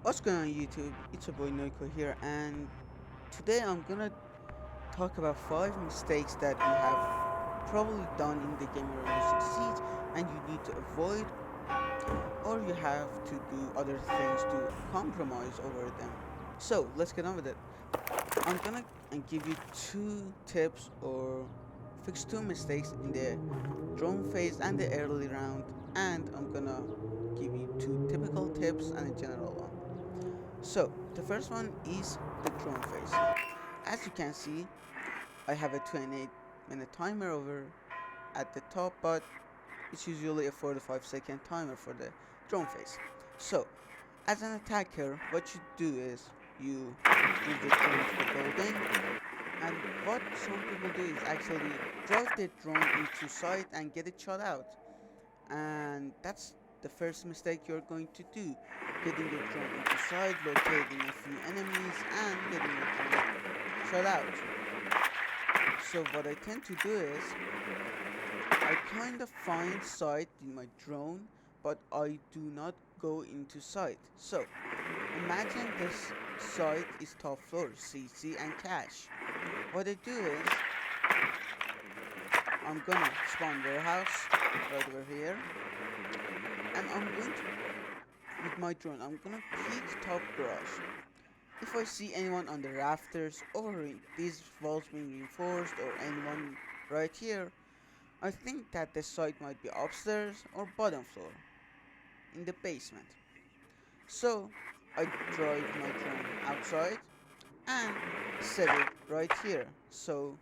What's going on YouTube? It's your boy Noiko here, and today I'm gonna talk about 5 mistakes that you have probably done in the game where you succeed and you need to avoid, or you have to do other things to compromise over them. So let's get on with it. I'm gonna give you 2 tips or fix 2 mistakes in the drone phase and the early round, and I'm gonna give you 2 typical tips and a general one. So the first one is the drone phase. As you can see, I have a 28-minute timer over at the top, but it's usually a 45-second timer for the drone phase. So as an attacker, what you do is you move the drone to the building, and what some people do is actually drive the drone into sight and get it shot out. And that's the first mistake you're going to do: getting the drone into sight, locating a few enemies, and getting the drone shot out. So what I tend to do is I kind of find sight in my drone, but I do not go into sight. So imagine this site is top floor, CC and cache. What I do is I'm gonna spawn warehouse right over here, and I'm going to, with my drone, I'm gonna peek top garage. If I see anyone on the rafters or these walls being reinforced, or anyone right here, I think that the site might be upstairs or bottom floor in the basement. So I drive my drone outside and set it right here, so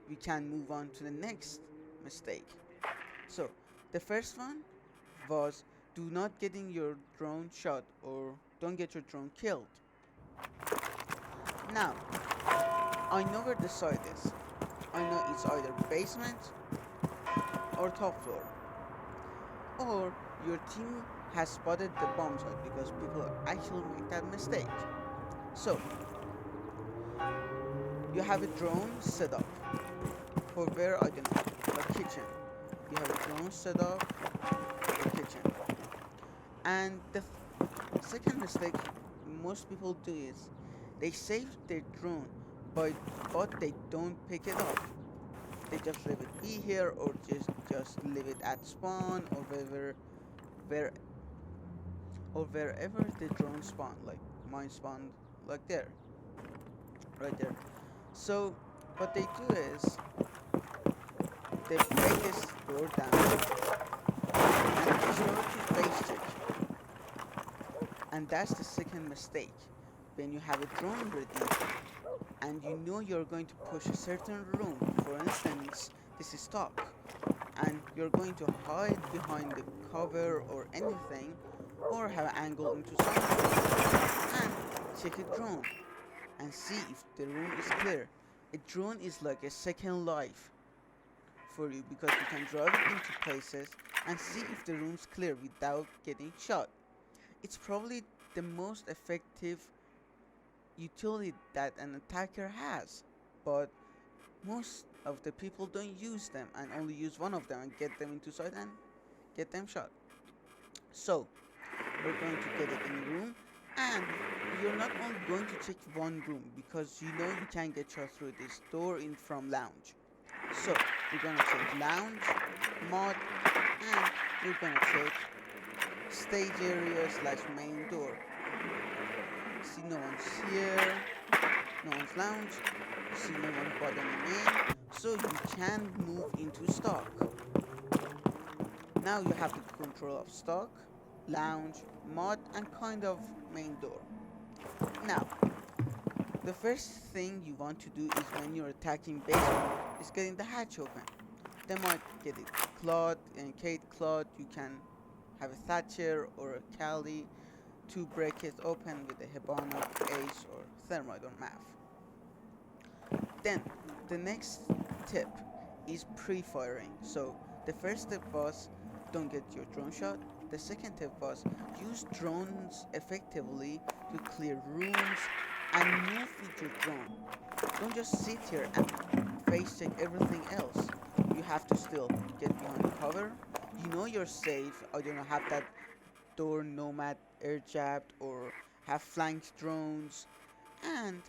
we can move on to the next mistake. So the first one was, do not getting your drone shot, or don't get your drone killed. Now I know where the site is. I know it's either basement or top floor, or your team has spotted the bomb site, because people actually make that mistake. So you have a drone set up for where, I don't know, a kitchen. You have a drone set up for a kitchen. And the second mistake most people do is they save their drone, but they don't pick it up. They just leave it be here, or just leave it at spawn, or where or wherever the drone spawn, like mine spawned like there, right there. So what they do is they break this door down and be sure to face check. And that's the second mistake. When you have a drone ready and you know you're going to push a certain room, for instance, this is stock, and you're going to hide behind the cover or anything, or have an angle into something, and check a drone and see if the room is clear. A drone is like a second life for you, because you can drive it into places and see if the room's clear without getting shot. It's probably the most effective utility that an attacker has, but most of the people don't use them and only use one of them and get them into sight and get them shot. So we're going to get it in a room, and you're not only going to check one room, because you know you can get shot through this door in from lounge. So we're gonna check lounge, mod, and we're gonna check stage area slash main door. See, no one's here, no one's lounge, see, no one bottom main, so you can move into stock. Now you have the control of stock, lounge, mod, and kind of main door. Now the first thing you want to do is, when you're attacking basement, is getting the hatch open. They might get it clawed and Kate clawed. You can have a Thatcher or a Cali to break it open with a Hibana, Ace, or Thermite or MAF. Then the next tip is pre-firing. So the first tip was, don't get your drone shot. The second tip was, use drones effectively to clear rooms and move with your drone. Don't just sit here and face check everything else. You have to still get behind cover. You know you're safe. I don't know, have that door nomad air jabbed or have flanked drones. And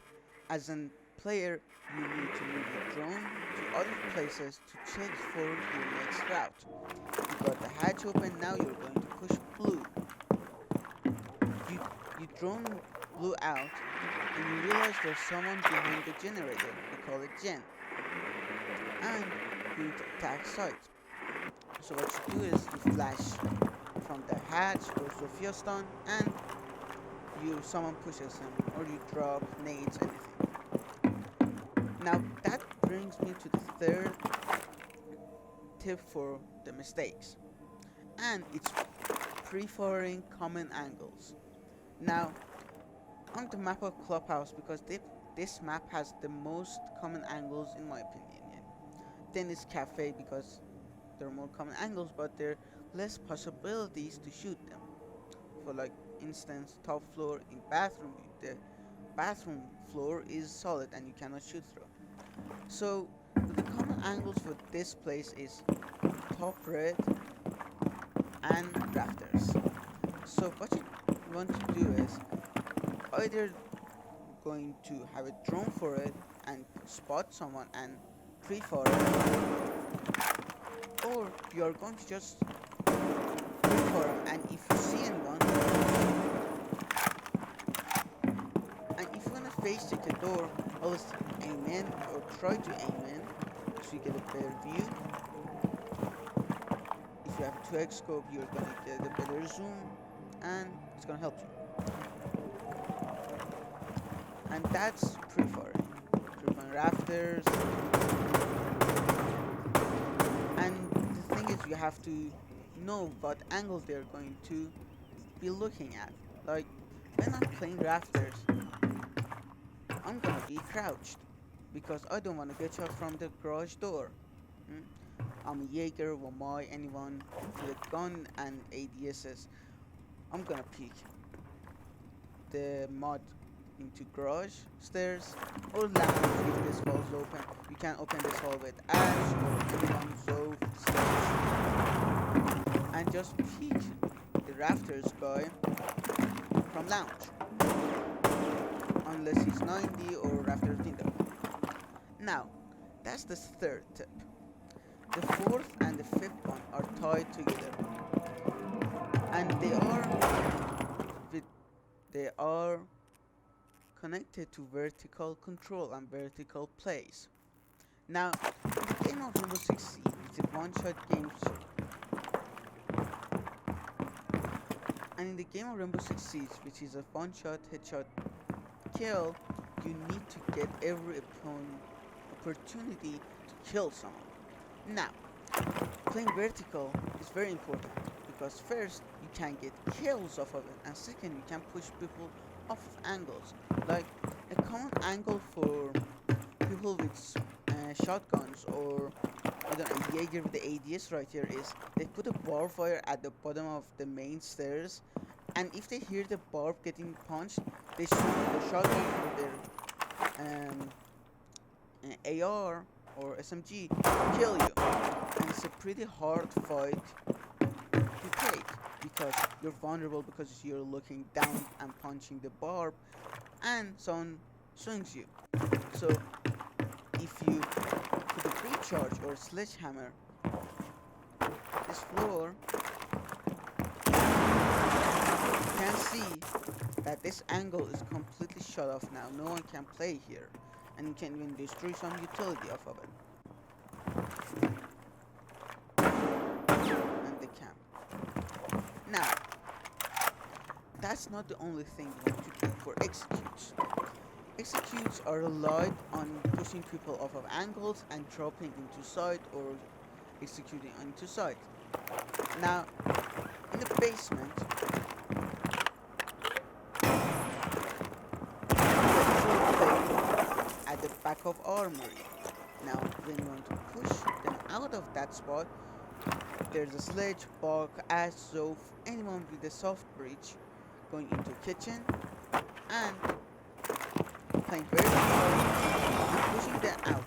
as a player, you need to move your drone to other places to check for your next route. You got the hatch open, now you're going to push blue. You drone blue out and you realize there's someone behind the generator. We call it Gen. And you need to attack site. So what you do is you flash from the hatch or Sophia stun and someone pushes him or you drop nades, anything. Now that brings me to the third tip for the mistakes, and it's pre-firing common angles. Now on the map of Clubhouse, because this map has the most common angles in my opinion. Then it's Cafe because there are more common angles, but there are less possibilities to shoot them. For like instance, top floor in bathroom, the bathroom floor is solid and you cannot shoot through. So the common angles for this place is top red and rafters. So what you want to do is either going to have a drone for it and spot someone and pre-fire it, or you are going to just pre-fire and if you see anyone, and if you want to face check the door, always aim in or try to aim in so you get a better view. If you have a 2x scope, you're going to get a better zoom and it's going to help you. And that's pre-firing. Pre-firing rafters. And the thing is, you have to know what angles they're going to be looking at. Like, when I'm playing rafters, I'm gonna be crouched because I don't want to get shot from the garage door. I'm a Jaeger, Wamai, anyone with a gun and ADSs. I'm gonna peek the mod into garage, stairs, or lounge if this falls open. You can open this hall with Ash or anyone, Zove, Sledge, and just peek the rafters guy from lounge. Unless he's 90 or rafters window. Now, that's the third tip. The fourth and the fifth one are tied together. And they are connected to vertical control and vertical plays. Now, in the game of Rainbow Six Siege, it's a one-shot game. And in the game of Rainbow Six Siege, which is a one-shot headshot kill, you need to get every opportunity to kill someone. Now, playing vertical is very important because first, you can get kills off of it, and second, you can push people off of angles. Like a common angle for people with shotguns or I don't know, Jaeger with the ADS right here is they put a barb fire at the bottom of the main stairs, and if they hear the barb getting punched, they shoot the shotgun from their AR or SMG to kill you. And it's a pretty hard fight to take because you're vulnerable because you're looking down and punching the barb and someone swings you. So if you put a breach charge or a sledgehammer this floor, you can see that this angle is completely shut off now. No one can play here, and you can even destroy some utility off of it. And the camp. Now, that's not the only thing you want to do for executes. Executes are relied on pushing people off of angles and dropping into site or executing onto site. Now, in the basement, at the back of armory. Now, when you want to push them out of that spot, there's a Sledge, Bog, Ash, Zoph, anyone with a soft breach going into kitchen and playing very hard and pushing them out.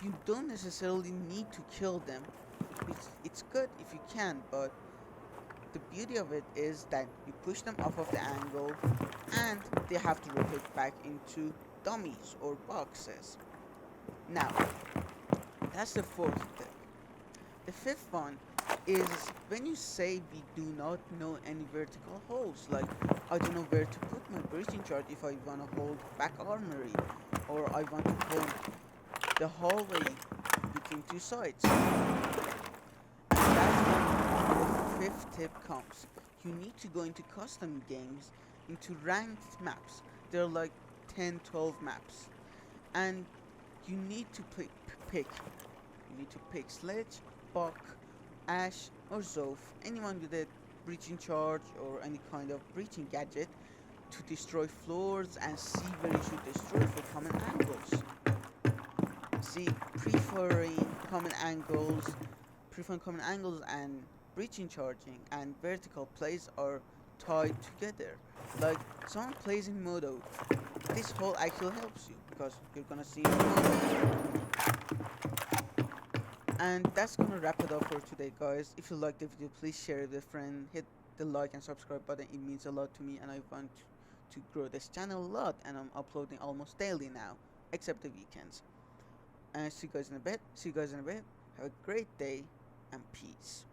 You don't necessarily need to kill them. It's good if you can, but the beauty of it is that you push them off of the angle and they have to rotate back into dummies or boxes. Now, that's the fourth tip. The fifth one is when you say we do not know any vertical holes, like I don't know where to put my breaching charge if I want to hold back armory, or I want to hold the hallway between two sides. And that's when the fifth tip comes. You need to go into custom games, into ranked maps. There are like 10, 12 maps. And you need to pick. You need to pick Sledge, Buck, Ash, or Zoph, anyone with a breaching charge or any kind of breaching gadget, to destroy floors and see where you should destroy for common angles. See, preferring common angles and breaching charging and vertical plays are tied together. Like someone plays in Modo, this hole actually helps you because you're gonna see Modo. And that's gonna wrap it up for today, guys. If you liked the video, please share it with a friend, hit the like and subscribe button. It means a lot to me and I want to grow this channel a lot, and I'm uploading almost daily now, except the weekends. And see you guys in a bit. Have a great day and peace.